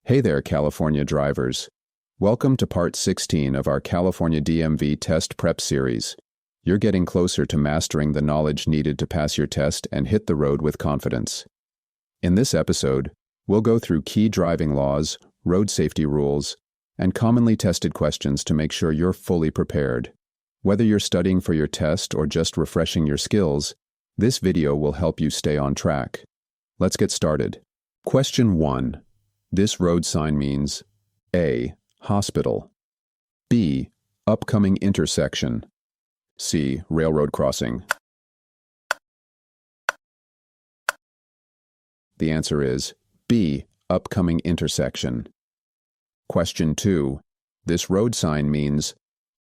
Hey there, California drivers. Welcome to part 16 of our California DMV test prep series. You're getting closer to mastering the knowledge needed to pass your test and hit the road with confidence. In this episode, we'll go through key driving laws, road safety rules, and commonly tested questions to make sure you're fully prepared. Whether you're studying for your test or just refreshing your skills, this video will help you stay on track. Let's get started. Question 1. This road sign means A. Hospital, B. Upcoming intersection, C. Railroad crossing. The answer is B. Upcoming intersection. Question 2. This road sign means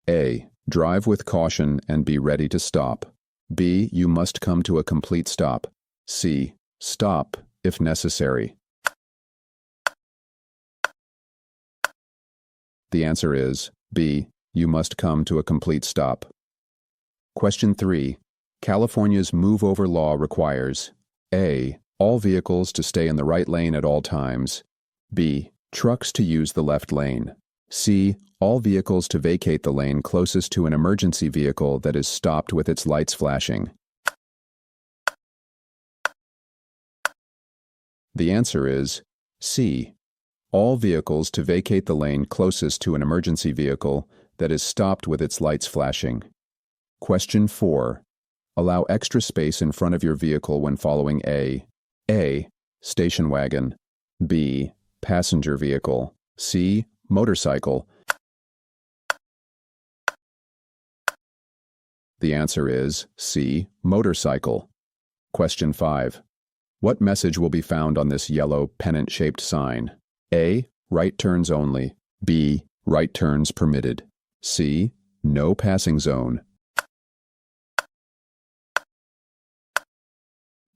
A. Drive with caution and be ready to stop, B. You must come to a complete stop, C. Stop if necessary. The answer is B. You must come to a complete stop. Question 3. California's move-over law requires A. All vehicles to stay in the right lane at all times, B. Trucks to use the left lane, C. All vehicles to vacate the lane closest to an emergency vehicle that is stopped with its lights flashing. The answer is C. All vehicles to vacate the lane closest to an emergency vehicle that is stopped with its lights flashing. Question 4. Allow extra space in front of your vehicle when following A. Station wagon, B. Passenger vehicle, C. Motorcycle. The answer is C. Motorcycle. Question 5. What message will be found on this yellow pennant-shaped sign? A. Right turns only, B. Right turns permitted, C. No passing zone.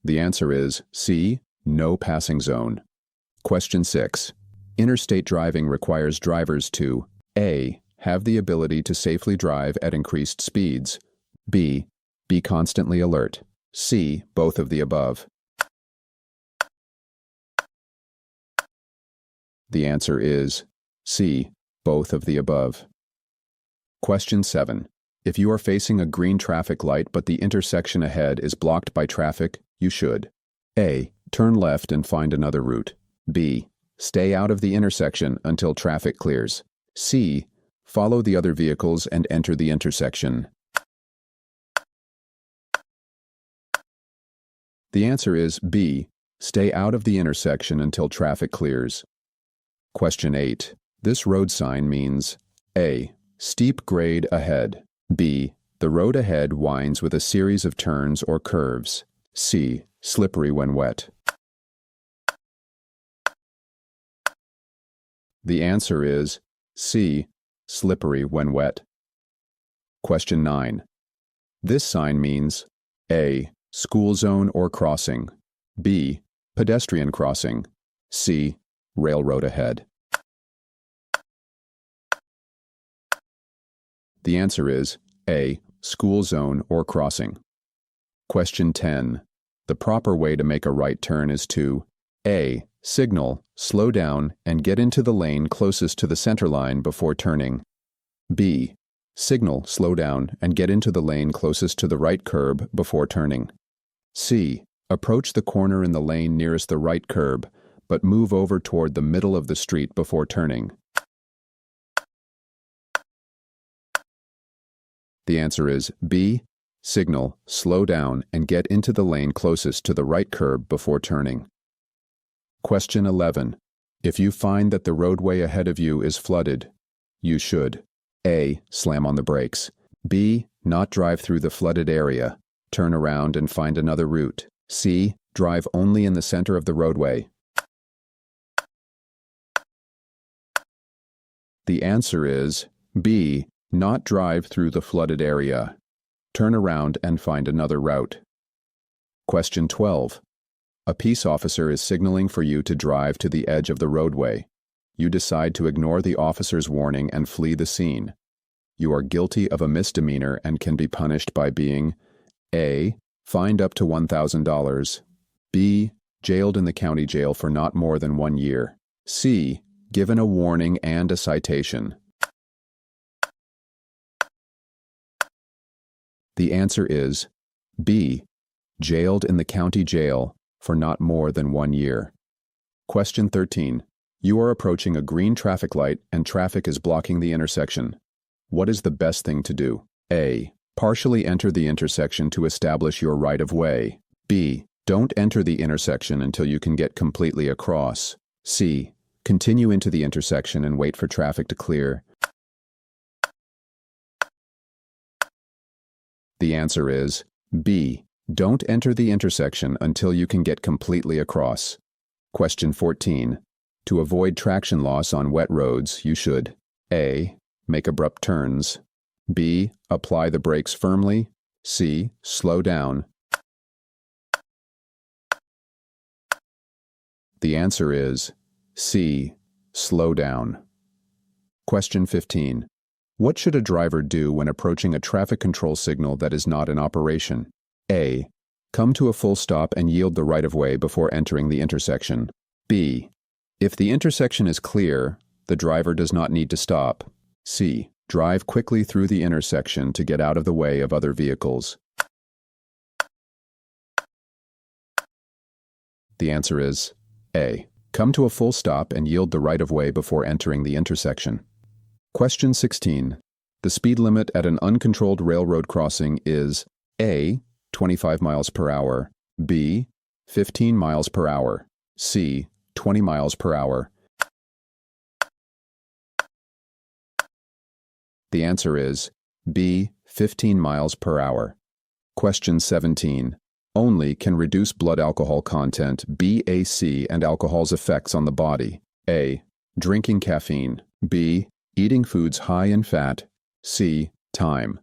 The answer is C. No passing zone. Question 6. Interstate driving requires drivers to A. Have the ability to safely drive at increased speeds, B. Be constantly alert, C. Both of the above. The answer is C. Both of the above. Question 7. If you are facing a green traffic light but the intersection ahead is blocked by traffic, you should A. Turn left and find another route, B. Stay out of the intersection until traffic clears, C. Follow the other vehicles and enter the intersection. The answer is B. Stay out of the intersection until traffic clears. Question 8. This road sign means A. Steep grade ahead, B. The road ahead winds with a series of turns or curves, C. Slippery when wet. The answer is C. Slippery when wet. Question 9. This sign means A. School zone or crossing, B. Pedestrian crossing, C. Railroad ahead. The answer is A. School zone or crossing. Question 10. The proper way to make a right turn is to A. Signal, slow down, and get into the lane closest to the center line before turning, B. Signal, slow down, and get into the lane closest to the right curb before turning, C. Approach the corner in the lane nearest the right curb, but move over toward the middle of the street before turning. The answer is B. Signal, slow down, and get into the lane closest to the right curb before turning. Question 11. If you find that the roadway ahead of you is flooded, you should A. Slam on the brakes, B. Not drive through the flooded area, turn around and find another route, C. Drive only in the center of the roadway. The answer is B. Not drive through the flooded area. Turn around and find another route. Question 12. A peace officer is signaling for you to drive to the edge of the roadway. You decide to ignore the officer's warning and flee the scene. You are guilty of a misdemeanor and can be punished by being A. Fined up to $1,000, B. Jailed in the county jail for not more than 1 year, C. given a warning and a citation? The answer is B. Jailed in the county jail for not more than 1 year. Question 13. You are approaching a green traffic light and traffic is blocking the intersection. What is the best thing to do? A. Partially enter the intersection to establish your right-of-way. B. Don't enter the intersection until you can get completely across. C. Continue into the intersection and wait for traffic to clear. The answer is B. Don't enter the intersection until you can get completely across. Question 14. To avoid traction loss on wet roads, you should A. Make abrupt turns. B. Apply the brakes firmly. C. Slow down. The answer is C. Slow down. Question 15. What should a driver do when approaching a traffic control signal that is not in operation? A. Come to a full stop and yield the right-of-way before entering the intersection. B. If the intersection is clear, the driver does not need to stop. C. Drive quickly through the intersection to get out of the way of other vehicles. The answer is A. Come to a full stop and yield the right-of-way before entering the intersection. Question 16. The speed limit at an uncontrolled railroad crossing is A. 25 miles per hour, B. 15 miles per hour, C. 20 miles per hour. The answer is B. 15 miles per hour. Question 17. Only can reduce blood alcohol content BAC and alcohol's effects on the body. A. Drinking caffeine. B. Eating foods high in fat. C. Time.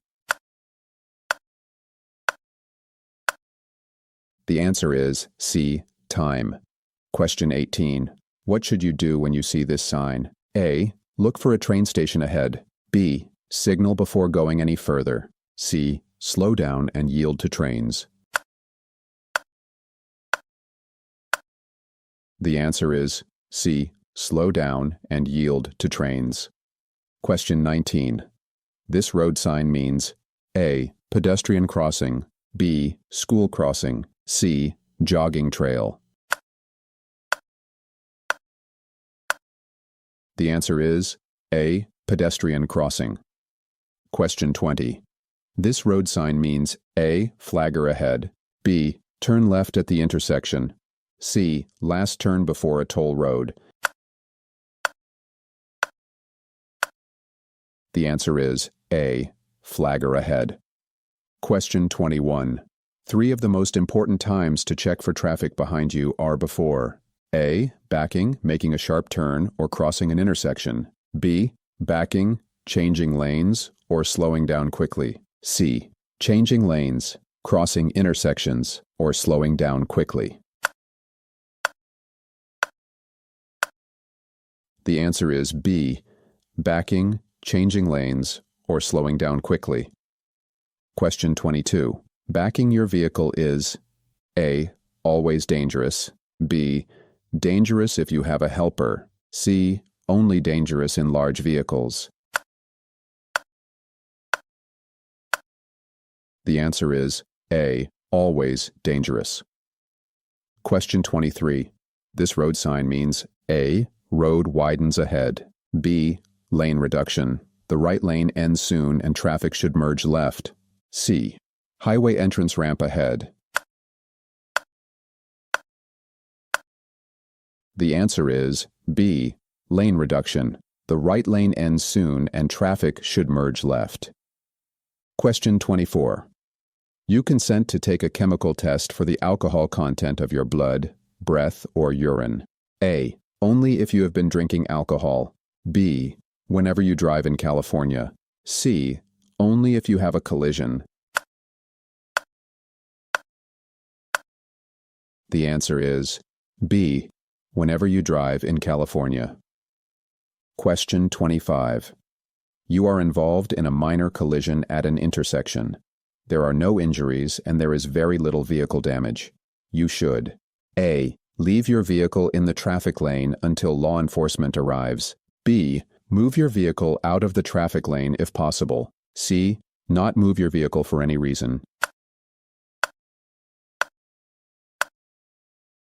The answer is C. Time. Question 18. What should you do when you see this sign? A. Look for a train station ahead. B. Signal before going any further. C. Slow down and yield to trains. The answer is C. Slow down and yield to trains. Question 19. This road sign means A. Pedestrian crossing. B. School crossing. C. Jogging trail. The answer is A. Pedestrian crossing. Question 20. This road sign means A. Flagger ahead. B. Turn left at the intersection. C. Last turn before a toll road. The answer is A. Flagger ahead. Question 21. 3 of the most important times to check for traffic behind you are before A. Backing, making a sharp turn, or crossing an intersection. B. Backing, changing lanes, or slowing down quickly. C. Changing lanes, crossing intersections, or slowing down quickly. The answer is B. Backing, changing lanes, or slowing down quickly. Question 22. Backing your vehicle is A. Always dangerous. B. Dangerous if you have a helper. C. Only dangerous in large vehicles. The answer is A. Always dangerous. Question 23. This road sign means A. Road widens ahead. B. Lane reduction. The right lane ends soon and traffic should merge left. C. Highway entrance ramp ahead. The answer is B. Lane reduction. The right lane ends soon and traffic should merge left. Question 24. You consent to take a chemical test for the alcohol content of your blood, breath, or urine. A. Only if you have been drinking alcohol. B. Whenever you drive in California. C. Only if you have a collision. The answer is B. Whenever you drive in California. Question 25. You are involved in a minor collision at an intersection. There are no injuries and there is very little vehicle damage. You should A. Leave your vehicle in the traffic lane until law enforcement arrives. B. Move your vehicle out of the traffic lane if possible. C. Not move your vehicle for any reason.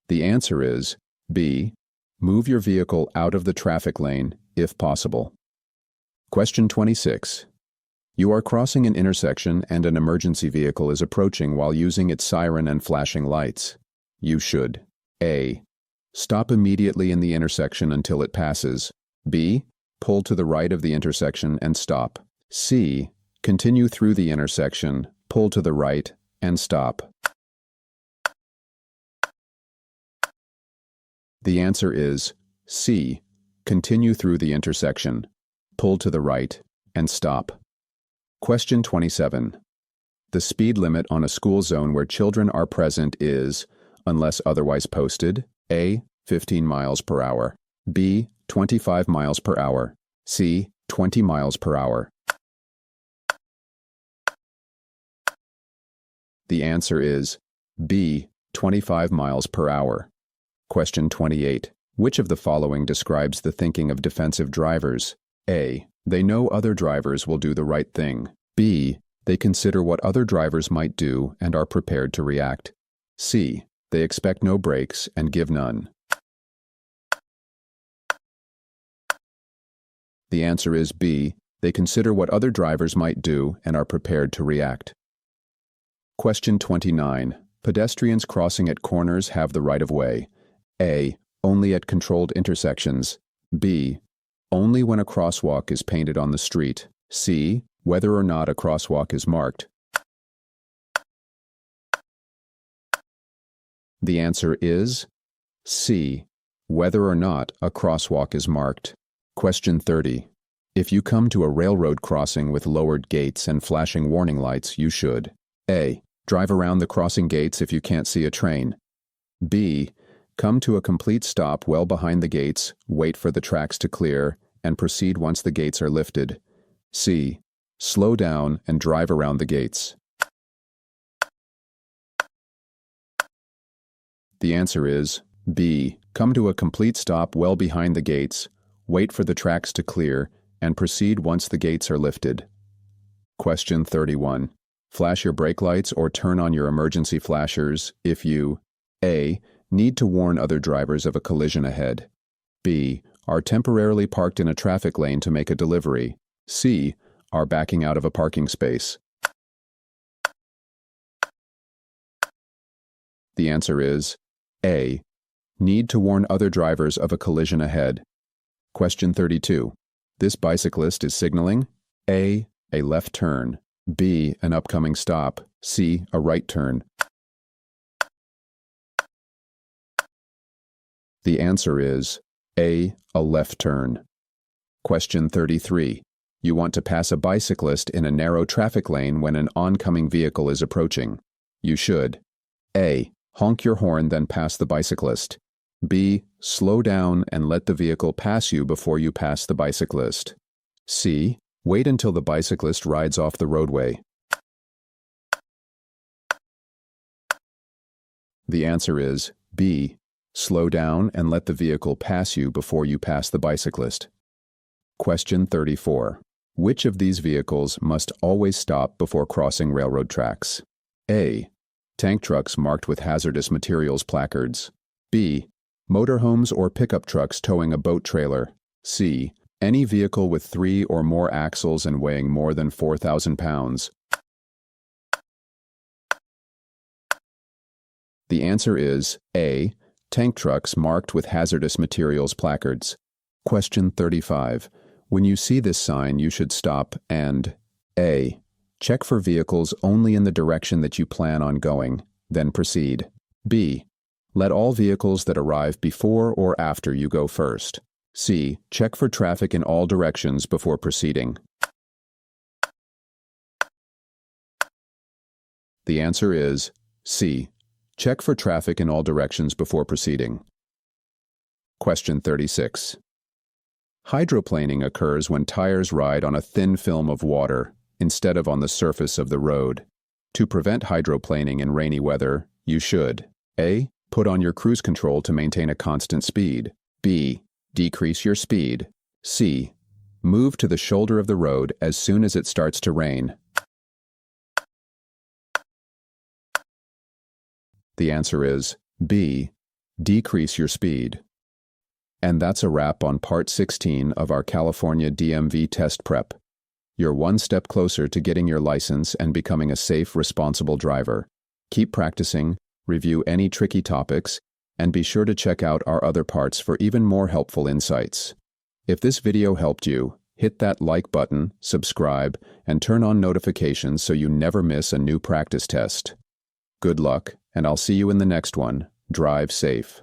The answer is B. Move your vehicle out of the traffic lane if possible. Question 26. You are crossing an intersection and an emergency vehicle is approaching while using its siren and flashing lights. You should A. Stop immediately in the intersection until it passes. B. Pull to the right of the intersection and stop. C. Continue through the intersection, pull to the right, and stop. The answer is C. Continue through the intersection, pull to the right, and stop. Question 27. The speed limit on a school zone where children are present is, unless otherwise posted, A. 15 miles per hour, B. 25 miles per hour, C. 20 miles per hour. The answer is B. 25 miles per hour. Question 28. Which of the following describes the thinking of defensive drivers? A. They know other drivers will do the right thing. B. They consider what other drivers might do and are prepared to react. C. They expect no breaks and give none. The answer is B. They consider what other drivers might do and are prepared to react. Question 29. Pedestrians crossing at corners have the right of way. A. Only at controlled intersections. B. Only when a crosswalk is painted on the street. C. Whether or not a crosswalk is marked. The answer is C. Whether or not a crosswalk is marked. Question 30. If you come to a railroad crossing with lowered gates and flashing warning lights, you should A. Drive around the crossing gates if you can't see a train. B. Come to a complete stop well behind the gates, wait for the tracks to clear, and proceed once the gates are lifted. C. Slow down and drive around the gates. The answer is B. Come to a complete stop well behind the gates, wait for the tracks to clear, and proceed once the gates are lifted. Question 31. Flash your brake lights or turn on your emergency flashers if you A. Need to warn other drivers of a collision ahead. B. Are temporarily parked in a traffic lane to make a delivery. C. Are backing out of a parking space. The answer is A. Need to warn other drivers of a collision ahead. Question 32. This bicyclist is signaling A. A left turn. B. An upcoming stop. C. A right turn. The answer is A. A left turn. Question 33. You want to pass a bicyclist in a narrow traffic lane when an oncoming vehicle is approaching. You should A. Honk your horn then pass the bicyclist. B. Slow down and let the vehicle pass you before you pass the bicyclist. C. Wait until the bicyclist rides off the roadway. The answer is B. Slow down and let the vehicle pass you before you pass the bicyclist. Question 34. Which of these vehicles must always stop before crossing railroad tracks? A. Tank trucks marked with hazardous materials placards. B. Motorhomes or pickup trucks towing a boat trailer. C. Any vehicle with 3 or more axles and weighing more than 4,000 pounds. The answer is A. Tank trucks marked with hazardous materials placards. Question 35. When you see this sign, you should stop and A. Check for vehicles only in the direction that you plan on going, then proceed. B. Let all vehicles that arrive before or after you go first. C. Check for traffic in all directions before proceeding. The answer is C. Check for traffic in all directions before proceeding. Question 36. Hydroplaning occurs when tires ride on a thin film of water instead of on the surface of the road. To prevent hydroplaning in rainy weather, you should A. Put on your cruise control to maintain a constant speed. B. Decrease your speed. C. Move to the shoulder of the road as soon as it starts to rain. The answer is B. Decrease your speed. And that's a wrap on Part 16 of our California DMV test prep. You're one step closer to getting your license and becoming a safe, responsible driver. Keep practicing, review any tricky topics, and be sure to check out our other parts for even more helpful insights. If this video helped you, hit that like button, subscribe, and turn on notifications so you never miss a new practice test. Good luck, and I'll see you in the next one. Drive safe.